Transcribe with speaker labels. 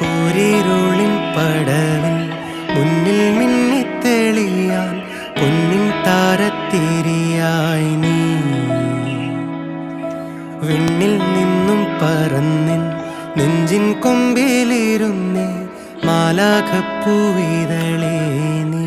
Speaker 1: കൂരിരുളിൻ പടവിൽ മുന്നിൽ മിന്നിത്തെളിയാൻ പൊന്നിൻ താരത്തിരിയായി നീ വിണ്ണിൽ നിന്നും പറന്നിൻ നെഞ്ചിൻ കൊമ്പിലിരുന്നേ മാലാഖപ്പൂവിതളേ നീ